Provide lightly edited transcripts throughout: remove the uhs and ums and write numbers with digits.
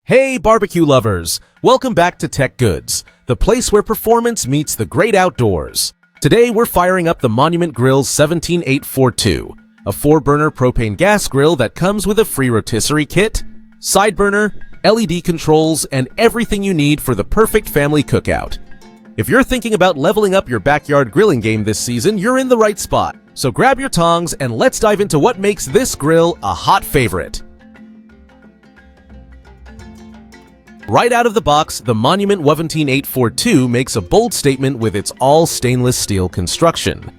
Hey barbecue lovers! Welcome back to Tech Goods, the place where performance meets the great outdoors. Today we're firing up the Monument Grill's 17842, a 4-burner propane gas grill that comes with a free rotisserie kit, side burner, LED controls, and everything you need for the perfect family cookout. If you're thinking about leveling up your backyard grilling game this season, you're in the right spot. So grab your tongs and let's dive into what makes this grill a hot favorite. Right out of the box, the Monument 17842 makes a bold statement with its all-stainless steel construction.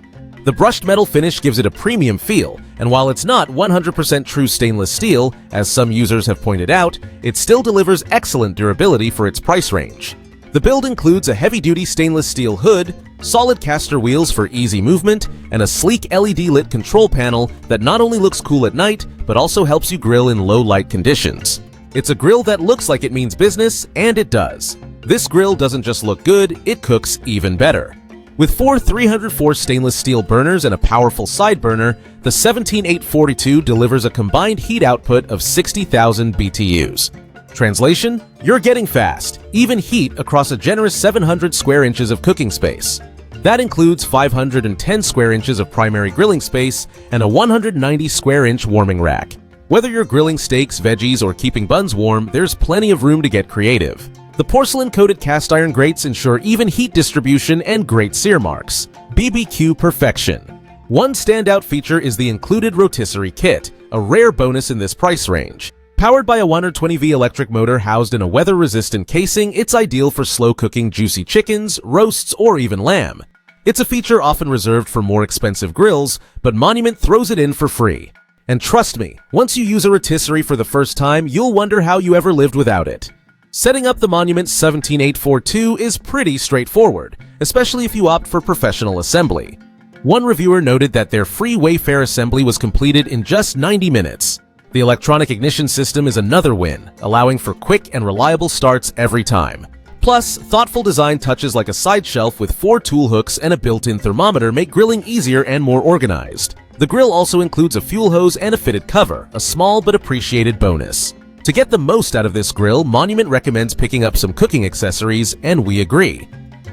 The brushed metal finish gives it a premium feel, and while it's not 100% true stainless steel, as some users have pointed out, it still delivers excellent durability for its price range. The build includes a heavy-duty stainless steel hood, solid caster wheels for easy movement, and a sleek LED-lit control panel that not only looks cool at night, but also helps you grill in low-light conditions. It's a grill that looks like it means business, and it does. This grill doesn't just look good, it cooks even better. With 4 304 stainless steel burners and a powerful side burner, the 17842 delivers a combined heat output of 60,000 BTUs. Translation? You're getting fast, even heat across a generous 700 square inches of cooking space. That includes 510 square inches of primary grilling space and a 190 square inch warming rack. Whether you're grilling steaks, veggies, or keeping buns warm, there's plenty of room to get creative. The porcelain-coated cast iron grates ensure even heat distribution and great sear marks. BBQ perfection. One standout feature is the included rotisserie kit, a rare bonus in this price range. Powered by a 120V electric motor housed in a weather-resistant casing, it's ideal for slow-cooking juicy chickens, roasts, or even lamb. It's a feature often reserved for more expensive grills, but Monument throws it in for free. And trust me, once you use a rotisserie for the first time, you'll wonder how you ever lived without it. Setting up the Monument 17842 is pretty straightforward, especially if you opt for professional assembly. One reviewer noted that their free Wayfair assembly was completed in just 90 minutes. The electronic ignition system is another win, allowing for quick and reliable starts every time. Plus, thoughtful design touches like a side shelf with 4 tool hooks and a built-in thermometer make grilling easier and more organized. The grill also includes a fuel hose and a fitted cover, a small but appreciated bonus. To get the most out of this grill, Monument recommends picking up some cooking accessories, and we agree.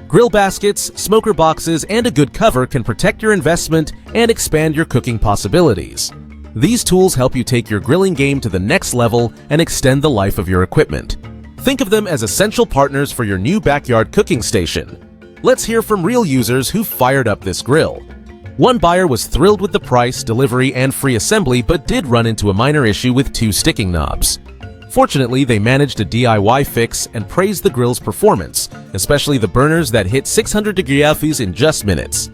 Grill baskets, smoker boxes, and a good cover can protect your investment and expand your cooking possibilities. These tools help you take your grilling game to the next level and extend the life of your equipment. Think of them as essential partners for your new backyard cooking station. Let's hear from real users who fired up this grill. One buyer was thrilled with the price, delivery, and free assembly, but did run into a minor issue with 2 sticking knobs. Fortunately, they managed a DIY fix and praised the grill's performance, especially the burners that hit 600 degree Celsius in just minutes.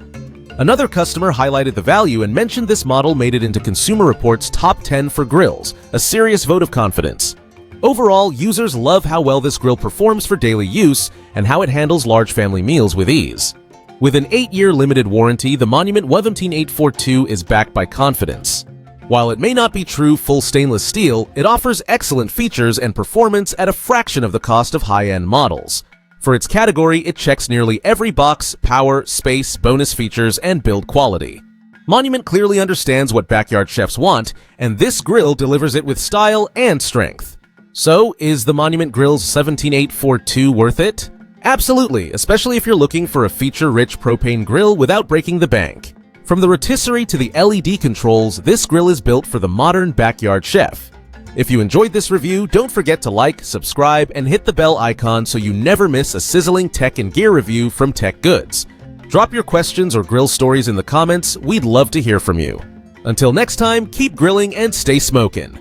Another customer highlighted the value and mentioned this model made it into Consumer Reports' top 10 for grills, a serious vote of confidence. Overall, users love how well this grill performs for daily use and how it handles large family meals with ease. With an 8-year limited warranty, the Monument 17842 is backed by confidence. While it may not be true full stainless steel, it offers excellent features and performance at a fraction of the cost of high-end models. For its category, it checks nearly every box: power, space, bonus features, and build quality. Monument clearly understands what backyard chefs want, and this grill delivers it with style and strength. So, is the Monument Grill's 17842 worth it? Absolutely, especially if you're looking for a feature-rich propane grill without breaking the bank. From the rotisserie to the LED controls, this grill is built for the modern backyard chef. If you enjoyed this review, don't forget to like, subscribe, and hit the bell icon so you never miss a sizzling tech and gear review from Tech Goods. Drop your questions or grill stories in the comments, we'd love to hear from you. Until next time, keep grilling and stay smoking.